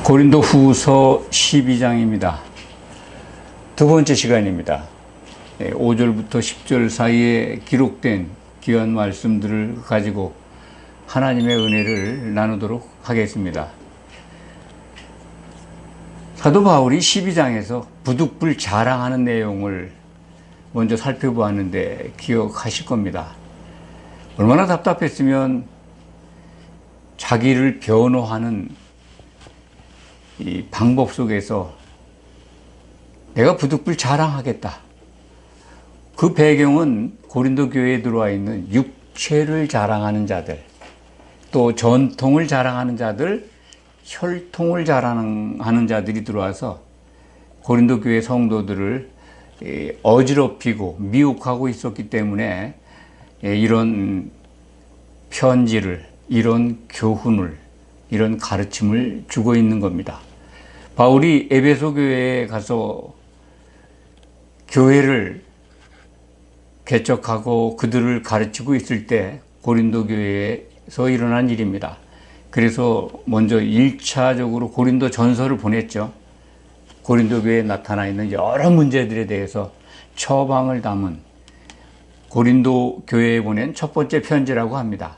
고린도후서 12장입니다. 두 번째 시간입니다. 5절부터 10절 사이에 기록된 귀한 말씀들을 가지고 하나님의 은혜를 나누도록 하겠습니다. 사도 바울이 12장에서 부득불 자랑하는 내용을 먼저 살펴보았는데 기억하실 겁니다. 얼마나 답답했으면 자기를 변호하는 이 방법 속에서 내가 부득불 자랑하겠다. 그 배경은 고린도 교회에 들어와 있는 육체를 자랑하는 자들, 또 전통을 자랑하는 자들, 혈통을 자랑하는 자들이 들어와서 고린도 교회 성도들을 어지럽히고 미혹하고 있었기 때문에 이런 편지를, 이런 교훈을, 이런 가르침을 주고 있는 겁니다. 바울이 에베소 교회에 가서 교회를 개척하고 그들을 가르치고 있을 때 고린도 교회에서 일어난 일입니다. 그래서 먼저 1차적으로 고린도 전서를 보냈죠. 고린도 교회에 나타나 있는 여러 문제들에 대해서 처방을 담은 고린도 교회에 보낸 첫 번째 편지라고 합니다.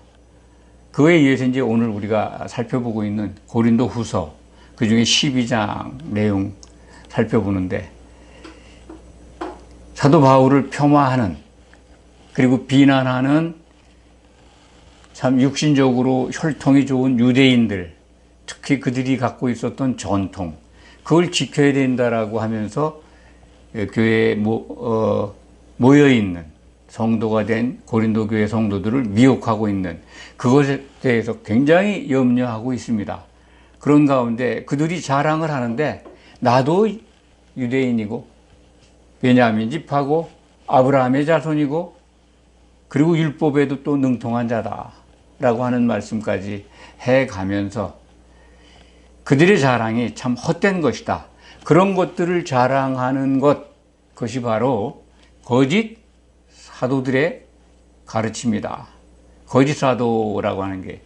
그에 의해서 이제 오늘 우리가 살펴보고 있는 고린도 후서, 그 중에 12장 내용 살펴보는데, 사도 바울을 폄하하는, 그리고 비난하는 참 육신적으로 혈통이 좋은 유대인들, 특히 그들이 갖고 있었던 전통, 그걸 지켜야 된다라고 하면서 교회에 모여있는 성도가 된 고린도 교회 성도들을 미혹하고 있는 그것에 대해서 굉장히 염려하고 있습니다. 그런 가운데 그들이 자랑을 하는데, 나도 유대인이고 베냐민 집하고 아브라함의 자손이고 그리고 율법에도 또 능통한 자다라고 하는 말씀까지 해가면서 그들의 자랑이 참 헛된 것이다. 그런 것들을 자랑하는 그것이 바로 거짓 사도들의 가르침이다. 거짓 사도라고 하는 게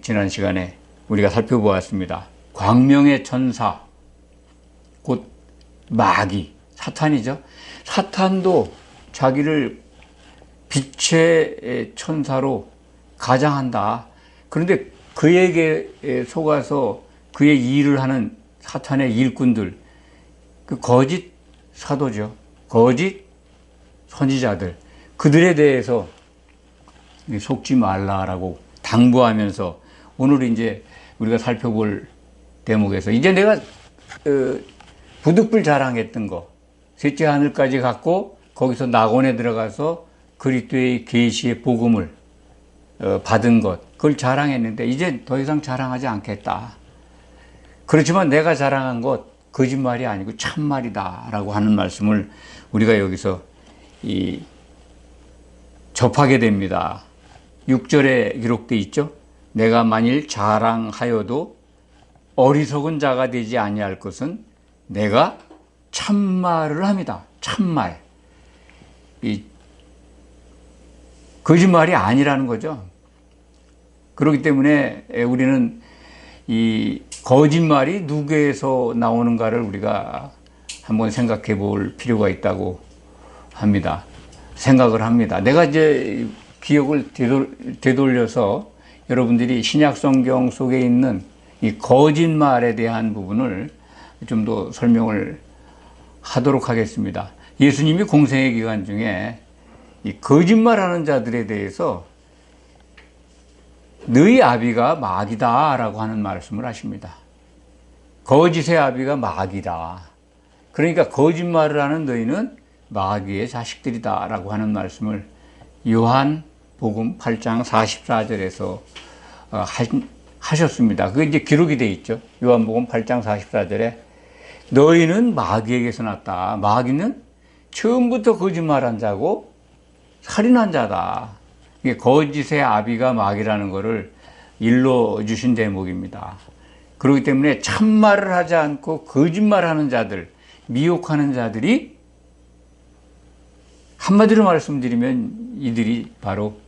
지난 시간에 우리가 살펴보았습니다. 광명의 천사, 곧 마귀, 사탄이죠. 사탄도 자기를 빛의 천사로 가장한다. 그런데 그에게 속아서 그의 일을 하는 사탄의 일꾼들, 그 거짓 사도죠. 거짓 선지자들, 그들에 대해서 속지 말라라고 당부하면서 오늘 이제 우리가 살펴볼 대목에서 이제 내가 부득불 자랑했던 거, 셋째 하늘까지 갔고 거기서 낙원에 들어가서 그리스도의 계시의 복음을 받은 것, 그걸 자랑했는데 이제 더 이상 자랑하지 않겠다. 그렇지만 내가 자랑한 것 거짓말이 아니고 참말이다라고 하는 말씀을 우리가 여기서 접하게 됩니다. 6절에 기록되어 있죠. 내가 만일 자랑하여도 어리석은 자가 되지 아니할 것은 내가 참말을 합니다. 참말. 거짓말이 아니라는 거죠. 그렇기 때문에 우리는 이 거짓말이 누구에서 나오는가를 우리가 한번 생각해 볼 필요가 있다고 합니다. 생각을 합니다. 내가 이제 기억을 되돌려서 여러분들이 신약 성경 속에 있는 이 거짓말에 대한 부분을 좀 더 설명을 하도록 하겠습니다. 예수님이 공생의 기간 중에 이 거짓말하는 자들에 대해서 너희 아비가 마귀다 라고 하는 말씀을 하십니다. 거짓의 아비가 마귀다. 그러니까 거짓말을 하는 너희는 마귀의 자식들이다 라고 하는 말씀을 요한복음 8장 44절에서 하셨습니다. 그게 이제 기록이 되어 있죠. 요한복음 8장 44절에 너희는 마귀에게서 났다. 마귀는 처음부터 거짓말한 자고 살인한 자다. 이게 거짓의 아비가 마귀라는 것을 일러주신 대목입니다. 그렇기 때문에 참말을 하지 않고 거짓말하는 자들, 미혹하는 자들이, 한마디로 말씀드리면 이들이 바로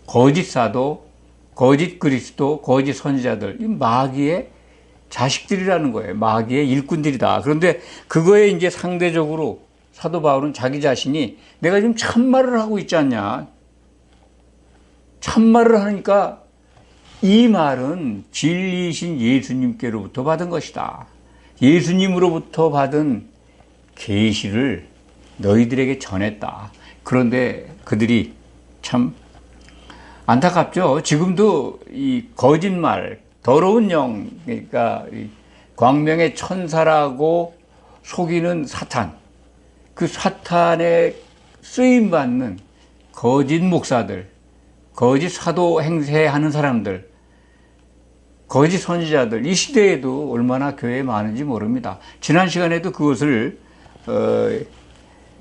거짓 사도, 거짓 그리스도, 거짓 선지자들, 이 마귀의 자식들이라는 거예요. 마귀의 일꾼들이다. 그런데 그거에 이제 상대적으로 사도 바울은 자기 자신이 내가 지금 참말을 하고 있지 않냐. 참말을 하니까 이 말은 진리이신 예수님께로부터 받은 것이다. 예수님으로부터 받은 계시를 너희들에게 전했다. 그런데 그들이 참 안타깝죠. 지금도 이 거짓말, 더러운 영, 그러니까 광명의 천사라고 속이는 사탄, 그 사탄에 쓰임받는 거짓 목사들, 거짓 사도 행세하는 사람들, 거짓 선지자들, 이 시대에도 얼마나 교회에 많은지 모릅니다. 지난 시간에도 그것을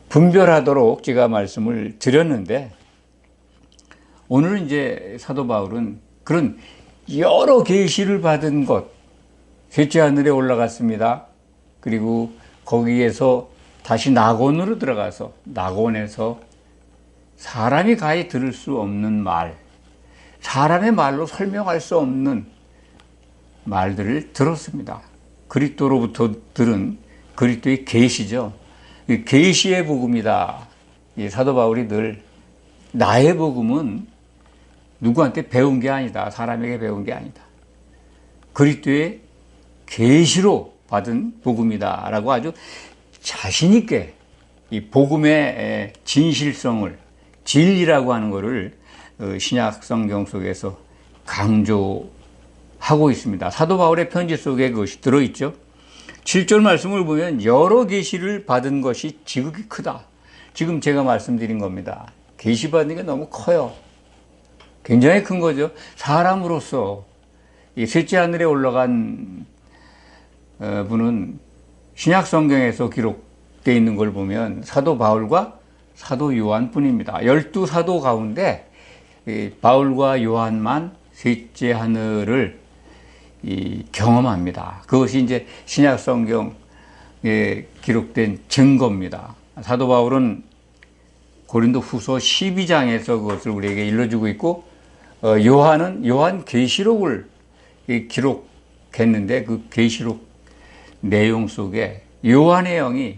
분별하도록 제가 말씀을 드렸는데, 오늘은 이제 사도 바울은 그런 여러 계시를 받은 것, 셋째 하늘에 올라갔습니다. 그리고 거기에서 다시 낙원으로 들어가서 낙원에서 사람이 가히 들을 수 없는 말, 사람의 말로 설명할 수 없는 말들을 들었습니다. 그리스도로부터 들은 그리스도의 계시죠. 계시의 복음이다. 이 사도 바울이 늘 나의 복음은 누구한테 배운 게 아니다. 사람에게 배운 게 아니다. 그리스도의 계시로 받은 복음이다라고 아주 자신 있게 이 복음의 진실성을, 진리라고 하는 것을 신약 성경 속에서 강조하고 있습니다. 사도 바울의 편지 속에 그것이 들어있죠. 7절 말씀을 보면 여러 계시를 받은 것이 지극히 크다. 지금 제가 말씀드린 겁니다. 계시 받는 게 너무 커요. 굉장히 큰 거죠. 사람으로서 이 셋째 하늘에 올라간 분은 신약 성경에서 기록되어 있는 걸 보면 사도 바울과 사도 요한뿐입니다. 12사도 가운데 바울과 요한만 셋째 하늘을 경험합니다. 그것이 이제 신약 성경에 기록된 증거입니다. 사도 바울은 고린도 후서 12장에서 그것을 우리에게 일러주고 있고, 요한은 요한 계시록을 기록했는데 그 계시록 내용 속에 요한의 영이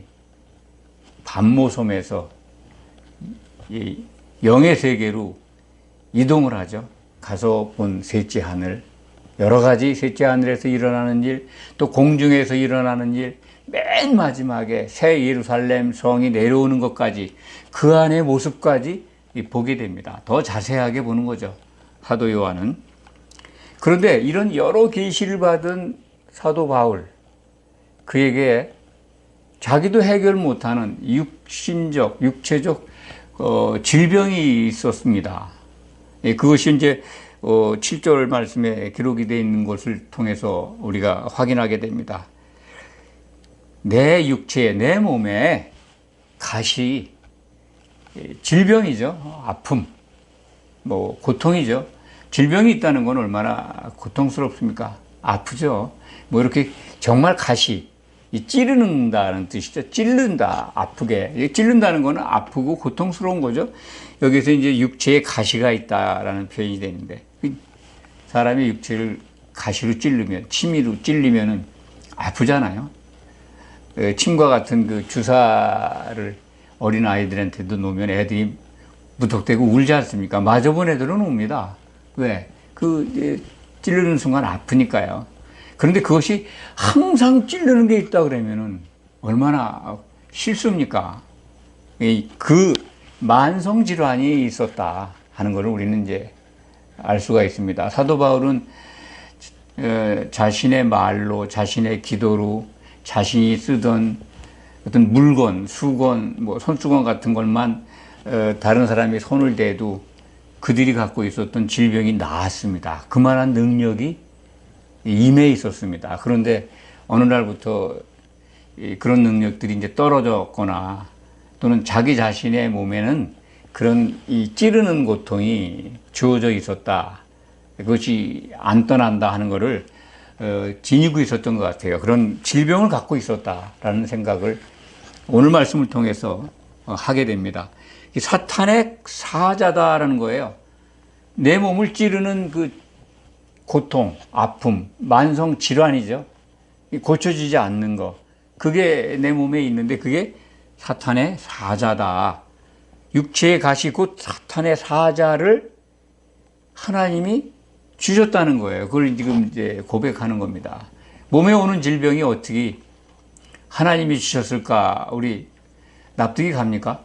반모섬에서 영의 세계로 이동을 하죠. 가서 본 셋째 하늘, 여러 가지 셋째 하늘에서 일어나는 일, 또 공중에서 일어나는 일, 맨 마지막에 새 예루살렘 성이 내려오는 것까지, 그 안의 모습까지 보게 됩니다. 더 자세하게 보는 거죠, 사도 요한은. 그런데 이런 여러 계시를 받은 사도 바울, 그에게 자기도 해결 못하는 육신적, 육체적 질병이 있었습니다. 그것이 이제 7절 말씀에 기록이 되어 있는 것을 통해서 우리가 확인하게 됩니다. 내 육체에, 내 몸에 가시, 질병이죠. 아픔, 고통이죠. 질병이 있다는 건 얼마나 고통스럽습니까? 아프죠. 이렇게 정말 가시, 찌르는다는 뜻이죠. 찌른다, 아프게. 찌른다는 건 아프고 고통스러운 거죠. 여기서 이제 육체에 가시가 있다라는 표현이 되는데, 사람의 육체를 가시로 찌르면, 침으로 찔리면은 아프잖아요. 침과 같은 그 주사를 어린 아이들한테도 놓으면 애들이 무턱대고 울지 않습니까? 맞아본 애들은 웁니다. 왜? 찌르는 순간 아프니까요. 그런데 그것이 항상 찌르는 게 있다 그러면은 얼마나 싫습니까? 그 만성 질환이 있었다 하는 것을 우리는 이제 알 수가 있습니다. 사도 바울은 자신의 말로, 자신의 기도로, 자신이 쓰던 어떤 물건, 수건, 손수건 같은 것만 다른 사람이 손을 대도 그들이 갖고 있었던 질병이 나았습니다. 그만한 능력이 임해 있었습니다. 그런데 어느 날부터 그런 능력들이 이제 떨어졌거나, 또는 자기 자신의 몸에는 그런 찌르는 고통이 주어져 있었다. 그것이 안 떠난다 하는 것을 지니고 있었던 것 같아요. 그런 질병을 갖고 있었다라는 생각을 오늘 말씀을 통해서 하게 됩니다. 사탄의 사자다라는 거예요. 내 몸을 찌르는 그 고통, 아픔, 만성 질환이죠. 고쳐지지 않는 거, 그게 내 몸에 있는데 그게 사탄의 사자다. 육체의 가시 곧 사탄의 사자를 하나님이 주셨다는 거예요. 그걸 지금 이제 고백하는 겁니다. 몸에 오는 질병이 어떻게 하나님이 주셨을까? 우리 납득이 갑니까?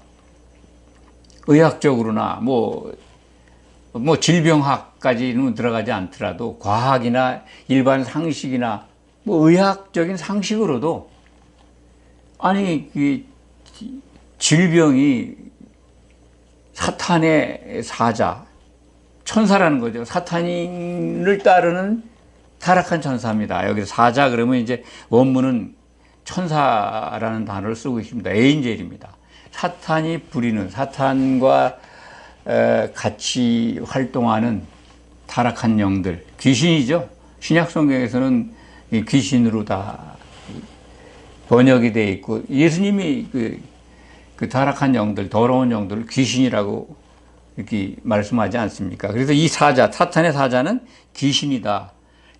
의학적으로나 뭐 질병학까지는 들어가지 않더라도 과학이나 일반 상식이나 뭐 의학적인 상식으로도 아니 그 질병이 사탄의 사자, 천사라는 거죠. 사탄을 따르는 타락한 천사입니다. 여기서 사자 그러면 이제 원문은 천사라는 단어를 쓰고 있습니다. 에인젤입니다. 사탄이 부리는, 사탄과 같이 활동하는 타락한 영들, 귀신이죠. 신약 성경에서는 귀신으로 다 번역이 되어 있고, 예수님이 그 타락한 영들, 더러운 영들을 귀신이라고 이렇게 말씀하지 않습니까? 그래서 이 사자, 사탄의 사자는 귀신이다.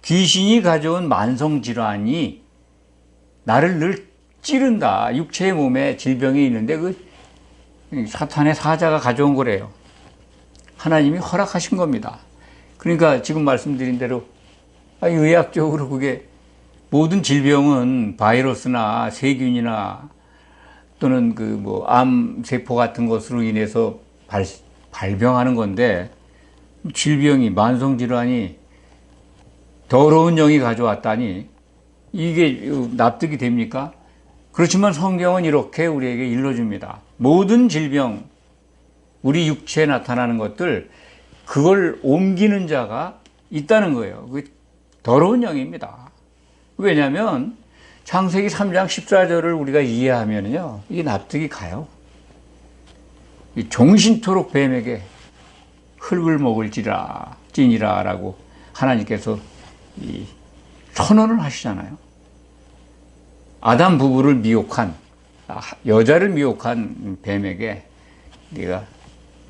귀신이 가져온 만성질환이 나를 늘 찌른다. 육체의 몸에 질병이 있는데 그 사탄의 사자가 가져온 거래요. 하나님이 허락하신 겁니다. 그러니까 지금 말씀드린 대로 의학적으로 그게 모든 질병은 바이러스나 세균이나 또는 그 뭐 암세포 같은 것으로 인해서 발병하는 건데, 질병이, 만성질환이 더러운 영이 가져왔다니 이게 납득이 됩니까? 그렇지만 성경은 이렇게 우리에게 일러줍니다. 모든 질병, 우리 육체에 나타나는 것들, 그걸 옮기는 자가 있다는 거예요. 그 더러운 영입니다. 왜냐하면 창세기 3장 14절을 우리가 이해하면요, 이게 납득이 가요. 종신토록 뱀에게 흙을 먹을지라 찌니라 라고 하나님께서 선언을 하시잖아요. 아담 부부를 미혹한, 여자를 미혹한 뱀에게 네가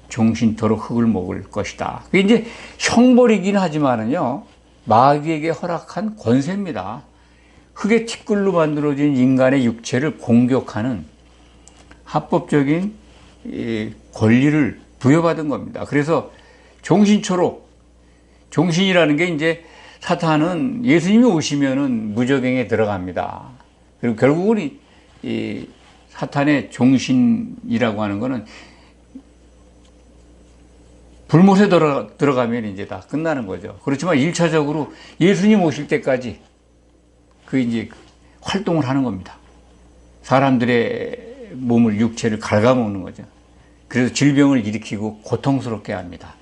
종신토록 흙을 먹을 것이다. 그게 이제 형벌이긴 하지만은요, 마귀에게 허락한 권세입니다. 흙의 티끌로 만들어진 인간의 육체를 공격하는 합법적인 권리를 부여받은 겁니다. 그래서 종신초록, 종신이라는 게 이제 사탄은 예수님이 오시면은 무저갱에 들어갑니다. 그리고 결국은 이 사탄의 종신이라고 하는 거는 불못에 들어가면 이제 다 끝나는 거죠. 그렇지만 1차적으로 예수님 오실 때까지 그 이제 활동을 하는 겁니다. 사람들의 몸을, 육체를 갉아먹는 거죠. 그래서 질병을 일으키고 고통스럽게 합니다.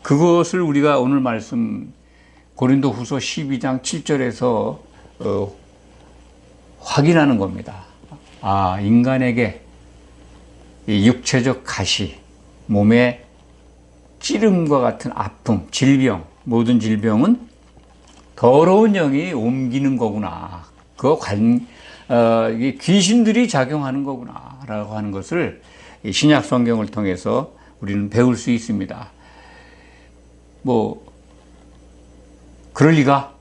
그것을 우리가 오늘 말씀 고린도 후서 12장 7절에서 확인하는 겁니다. 인간에게 이 육체적 가시, 몸의 찌름과 같은 아픔, 질병, 모든 질병은 더러운 영이 옮기는 거구나. 이게 귀신들이 작용하는 거구나. 라고 하는 것을 신약 성경을 통해서 우리는 배울 수 있습니다. 그럴 리가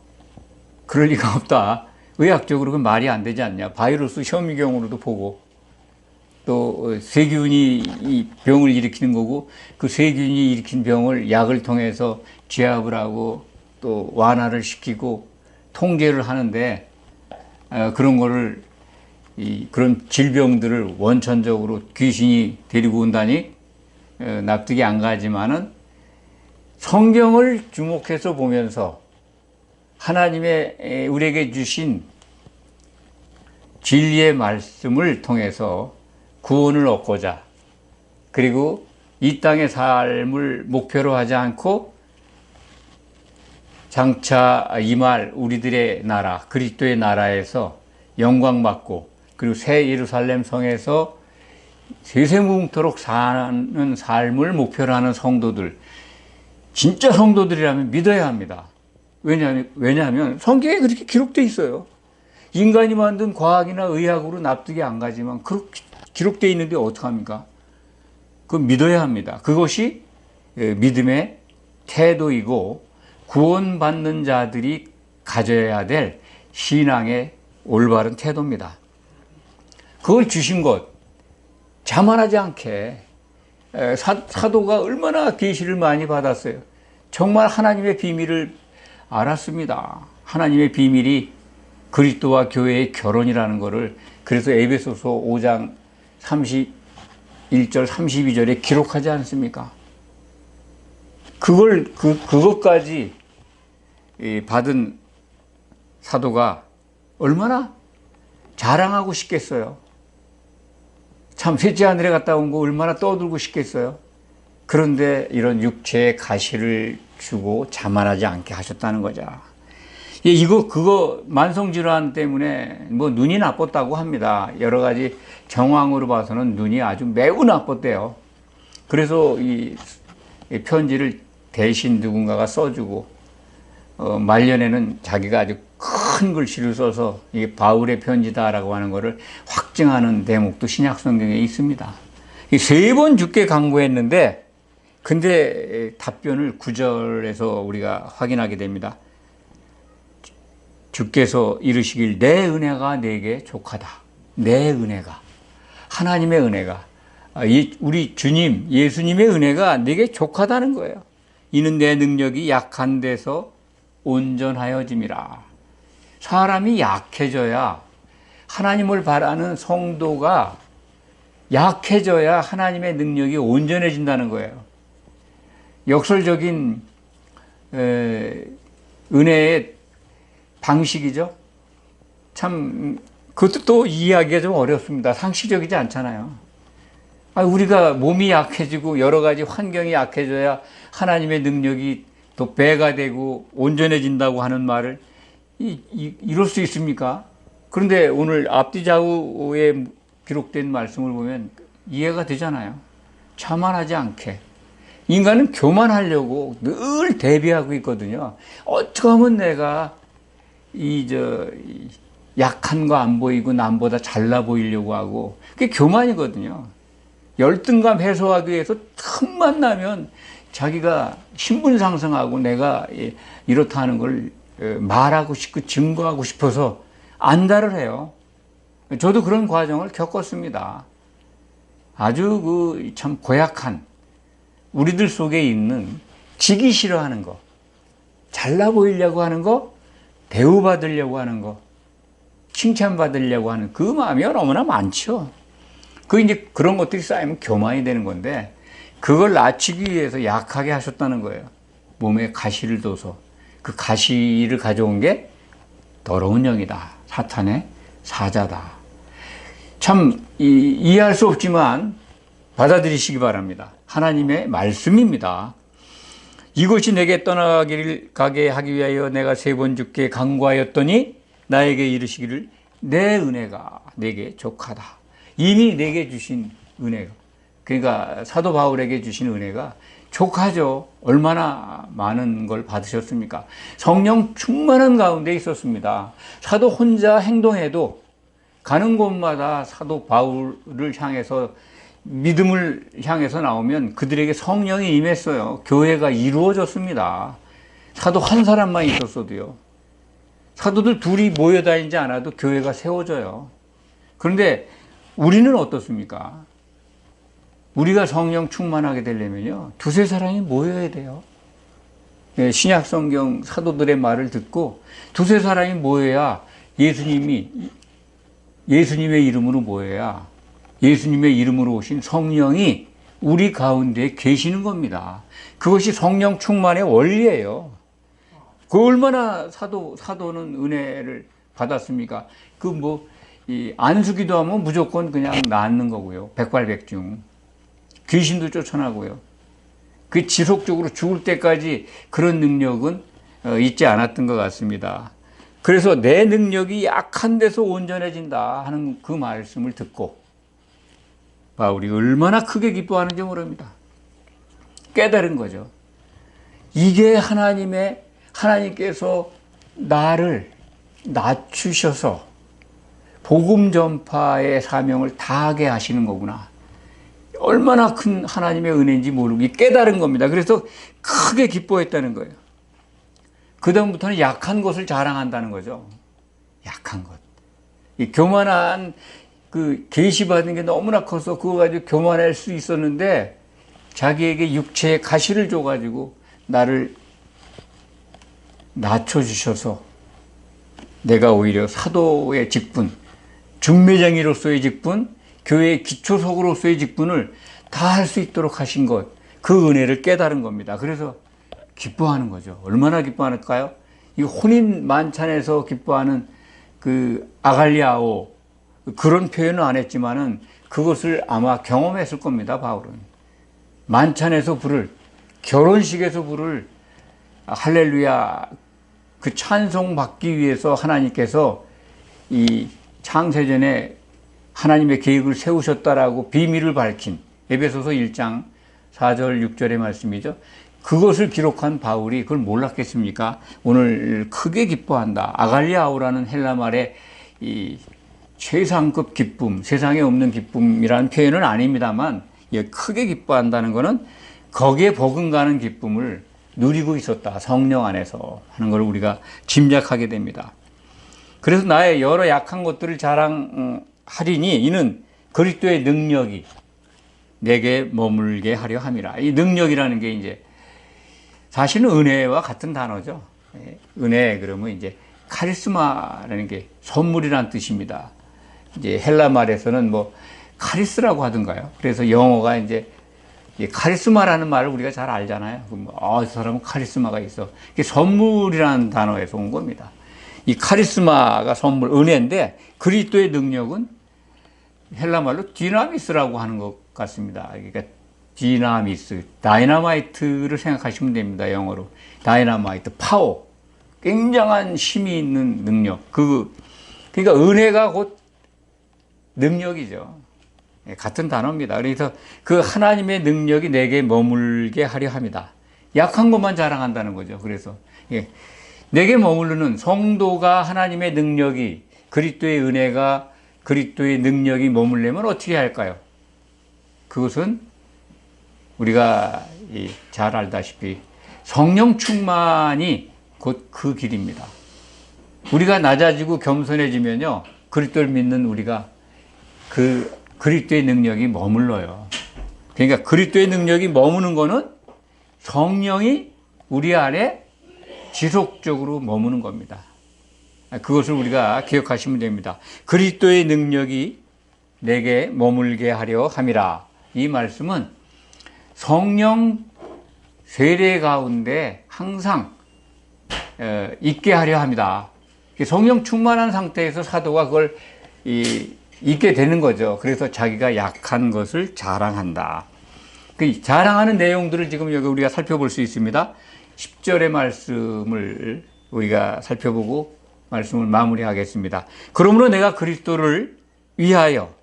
없다. 의학적으로 그 말이 안 되지 않냐. 바이러스 현미경으로도 보고, 또 세균이 이 병을 일으키는 거고, 그 세균이 일으킨 병을 약을 통해서 제압을 하고 또 완화를 시키고 통제를 하는데, 그런 거를 그런 질병들을 원천적으로 귀신이 데리고 온다니 납득이 안 가지만은, 성경을 주목해서 보면서 하나님의 우리에게 주신 진리의 말씀을 통해서 구원을 얻고자, 그리고 이 땅의 삶을 목표로 하지 않고 장차 임할 우리들의 나라, 그리스도의 나라에서 영광받고, 그리고 새 예루살렘 성에서 세세무궁토록 사는 삶을 목표로 하는 성도들, 진짜 성도들이라면 믿어야 합니다. 왜냐하면 성경에 그렇게 기록되어 있어요. 인간이 만든 과학이나 의학으로 납득이 안 가지만 그렇게 기록되어 있는데 어떡합니까? 그건 믿어야 합니다. 그것이 믿음의 태도이고 구원받는 자들이 가져야 될 신앙의 올바른 태도입니다. 그걸 주신 것 자만하지 않게 사도가 얼마나 계시를 많이 받았어요. 정말 하나님의 비밀을 알았습니다. 하나님의 비밀이 그리스도와 교회의 결혼이라는 것을 그래서 에베소서 5장 31절 32절에 기록하지 않습니까? 그것까지 받은 사도가 얼마나 자랑하고 싶겠어요. 참 셋째 하늘에 갔다 온 거 얼마나 떠들고 싶겠어요. 그런데 이런 육체의 가시를 주고 자만하지 않게 하셨다는 거죠. 그거 만성질환 때문에 뭐 눈이 나빴다고 합니다. 여러 가지 정황으로 봐서는 눈이 아주 매우 나빴대요. 그래서 이 편지를 대신 누군가가 써주고 말년에는 자기가 아주 큰 글씨를 써서 이게 바울의 편지다라고 하는 것을 확증하는 대목도 신약 성경에 있습니다. 3번 죽게 강구했는데 근데 답변을 9절에서 우리가 확인하게 됩니다. 주께서 이르시길 내 은혜가 내게 족하다. 내 은혜가 하나님의 은혜가 우리 주님 예수님의 은혜가 내게 족하다는 거예요. 이는 내 능력이 약한 데서 온전하여짐이라. 사람이 약해져야 하나님을 바라는 성도가 약해져야 하나님의 능력이 온전해진다는 거예요. 역설적인 은혜의 방식이죠. 참 그것도 또 이해하기가 좀 어렵습니다. 상식적이지 않잖아요. 우리가 몸이 약해지고 여러 가지 환경이 약해져야 하나님의 능력이 또 배가 되고 온전해진다고 하는 말을 이럴 수 있습니까? 그런데 오늘 앞뒤 좌우에 기록된 말씀을 보면 이해가 되잖아요. 자만하지 않게. 인간은 교만하려고 늘 대비하고 있거든요. 어떻게 하면 내가 약한 거 안 보이고 남보다 잘나 보이려고 하고 그게 교만이거든요. 열등감 해소하기 위해서 틈만 나면 자기가 신분 상승하고 내가 이렇다는 걸 말하고 싶고 증거하고 싶어서 안달을 해요. 저도 그런 과정을 겪었습니다. 아주 참 고약한 우리들 속에 있는 지기 싫어하는 거, 잘나 보이려고 하는 거, 대우받으려고 하는 거, 칭찬받으려고 하는 그 마음이 너무나 많죠. 그런 것들이 쌓이면 교만이 되는 건데, 그걸 낮추기 위해서 약하게 하셨다는 거예요. 몸에 가시를 둬서. 그 가시를 가져온 게 더러운 영이다. 사탄의 사자다. 참, 이해할 수 없지만 받아들이시기 바랍니다. 하나님의 말씀입니다. 이것이 내게 떠나가게 하기 위하여 내가 3번 죽게 강구하였더니 나에게 이르시기를 내 은혜가 내게 족하다. 이미 내게 주신 은혜가, 그러니까 사도 바울에게 주신 은혜가 족하죠. 얼마나 많은 걸 받으셨습니까? 성령 충만한 가운데 있었습니다. 사도 혼자 행동해도 가는 곳마다 사도 바울을 향해서 믿음을 향해서 나오면 그들에게 성령이 임했어요. 교회가 이루어졌습니다. 사도 한 사람만 있었어도요. 사도들 둘이 모여 다니지 않아도 교회가 세워져요. 그런데 우리는 어떻습니까? 우리가 성령 충만하게 되려면요, 2-3 사람이 모여야 돼요. 신약 성경 사도들의 말을 듣고 2-3 사람이 모여야 예수님의 이름으로 모여야 예수님의 이름으로 오신 성령이 우리 가운데 계시는 겁니다. 그것이 성령 충만의 원리예요. 그 얼마나 사도는 은혜를 받았습니까? 안수기도 하면 무조건 그냥 낫는 거고요. 백발백중. 귀신도 쫓아나고요. 그 지속적으로 죽을 때까지 그런 능력은 있지 않았던 것 같습니다. 그래서 내 능력이 약한 데서 온전해진다 하는 그 말씀을 듣고 바울이 얼마나 크게 기뻐하는지 모릅니다. 깨달은 거죠. 이게 하나님께서 나를 낮추셔서 복음 전파의 사명을 다하게 하시는 거구나. 얼마나 큰 하나님의 은혜인지 모르고 깨달은 겁니다. 그래서 크게 기뻐했다는 거예요. 그 다음부터는 약한 것을 자랑한다는 거죠. 약한 것. 이 교만한 그 계시받은 게 너무나 커서 그거 가지고 교만할 수 있었는데 자기에게 육체의 가시를 줘가지고 나를 낮춰주셔서 내가 오히려 사도의 직분, 중매장이로서의 직분, 교회의 기초석으로서의 직분을 다 할 수 있도록 하신 것, 그 은혜를 깨달은 겁니다. 그래서 기뻐하는 거죠. 얼마나 기뻐할까요? 이 혼인 만찬에서 기뻐하는 그 아갈리아오, 그런 표현은 안 했지만은 그것을 아마 경험했을 겁니다, 바울은. 만찬에서 부를, 결혼식에서 부를 할렐루야, 그 찬송 받기 위해서 하나님께서 이 창세전에 하나님의 계획을 세우셨다라고 비밀을 밝힌 에베소서 1장 4절 6절의 말씀이죠. 그것을 기록한 바울이 그걸 몰랐겠습니까? 오늘 크게 기뻐한다. 아갈리아오라는 헬라 말의 이 최상급 기쁨, 세상에 없는 기쁨이라는 표현은 아닙니다만 크게 기뻐한다는 것은 거기에 버금가는 기쁨을 누리고 있었다. 성령 안에서 하는 걸 우리가 짐작하게 됩니다. 그래서 나의 여러 약한 것들을 자랑하리니 이는 그리스도의 능력이 내게 머물게 하려 함이라. 이 능력이라는 게 이제 사실은 은혜와 같은 단어죠. 은혜 그러면 이제 카리스마라는 게 선물이라는 뜻입니다. 이제 헬라 말에서는 뭐 카리스라고 하던가요. 그래서 영어가 이제 카리스마라는 말을 우리가 잘 알잖아요. 저 사람은 카리스마가 있어. 이게 선물이라는 단어에서 온 겁니다. 이 카리스마가 선물, 은혜인데 그리스도의 능력은 헬라 말로 디나미스라고 하는 것 같습니다. 그러니까 디나미스, 다이너마이트를 생각하시면 됩니다. 영어로. 다이너마이트, 파워. 굉장한 힘이 있는 능력. 그러니까 은혜가 곧 능력이죠. 같은 단어입니다. 그래서 그 하나님의 능력이 내게 머물게 하려 합니다. 약한 것만 자랑한다는 거죠. 그래서 내게 머무르는 성도가 하나님의 능력이 그리스도의 은혜가 그리스도의 능력이 머물려면 어떻게 할까요? 그것은 우리가 잘 알다시피 성령 충만이 곧 그 길입니다. 우리가 낮아지고 겸손해지면요, 그리스도를 믿는 우리가 그 그리스도의 능력이 머물러요. 그러니까 그리스도의 능력이 머무는 거는 성령이 우리 안에 지속적으로 머무는 겁니다. 그것을 우리가 기억하시면 됩니다. 그리스도의 능력이 내게 머물게 하려 함이라. 이 말씀은 성령 세례 가운데 항상 있게 하려 합니다. 성령 충만한 상태에서 사도가 그걸 있게 되는 거죠. 그래서 자기가 약한 것을 자랑한다. 그 자랑하는 내용들을 지금 여기 우리가 살펴볼 수 있습니다. 10절의 말씀을 우리가 살펴보고 말씀을 마무리하겠습니다. 그러므로 내가 그리스도를 위하여,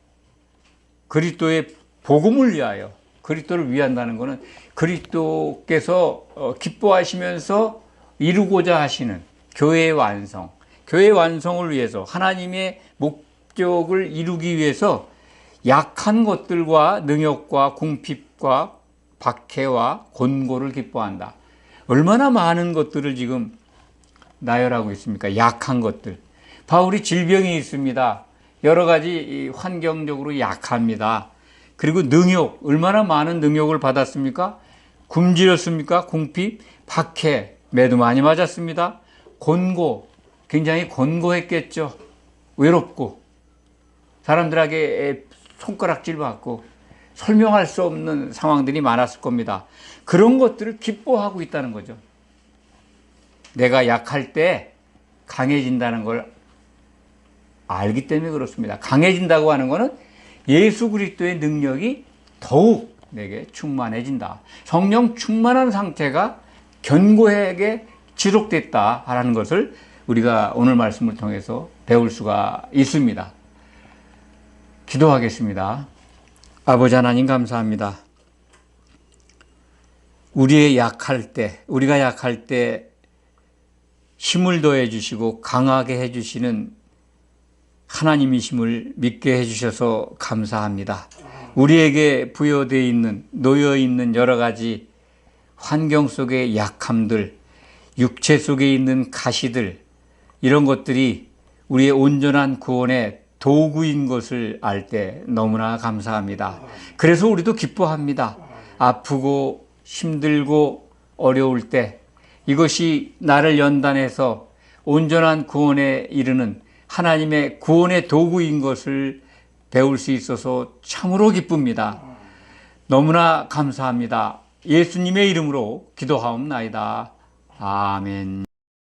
그리스도의 복음을 위하여, 그리스도를 위한다는 것은 그리스도께서 기뻐하시면서 이루고자 하시는 교회의 완성, 교회의 완성을 위해서 하나님의 목적을 이루기 위해서 약한 것들과 능욕과 궁핍과 박해와 곤고를 기뻐한다. 얼마나 많은 것들을 지금 나열하고 있습니까? 약한 것들. 바울이 질병이 있습니다. 여러 가지 환경적으로 약합니다. 그리고 능욕, 얼마나 많은 능욕을 받았습니까? 굶주렸습니까? 궁핍, 박해, 매도 많이 맞았습니다. 곤고, 굉장히 곤고했겠죠. 외롭고, 사람들에게 손가락질 받고, 설명할 수 없는 상황들이 많았을 겁니다. 그런 것들을 기뻐하고 있다는 거죠. 내가 약할 때 강해진다는 걸 알기 때문에 그렇습니다. 강해진다고 하는 것은 예수 그리스도의 능력이 더욱 내게 충만해진다. 성령 충만한 상태가 견고하게 지속됐다라는 것을 우리가 오늘 말씀을 통해서 배울 수가 있습니다. 기도하겠습니다. 아버지 하나님 감사합니다. 우리가 약할 때 힘을 더해 주시고 강하게 해 주시는 하나님이심을 믿게 해 주셔서 감사합니다. 우리에게 부여되어 있는, 놓여 있는 여러 가지 환경 속의 약함들, 육체 속에 있는 가시들, 이런 것들이 우리의 온전한 구원의 도구인 것을 알 때 너무나 감사합니다. 그래서 우리도 기뻐합니다. 아프고 힘들고 어려울 때 이것이 나를 연단해서 온전한 구원에 이르는 하나님의 구원의 도구인 것을 배울 수 있어서 참으로 기쁩니다. 너무나 감사합니다. 예수님의 이름으로 기도하옵나이다. 아멘.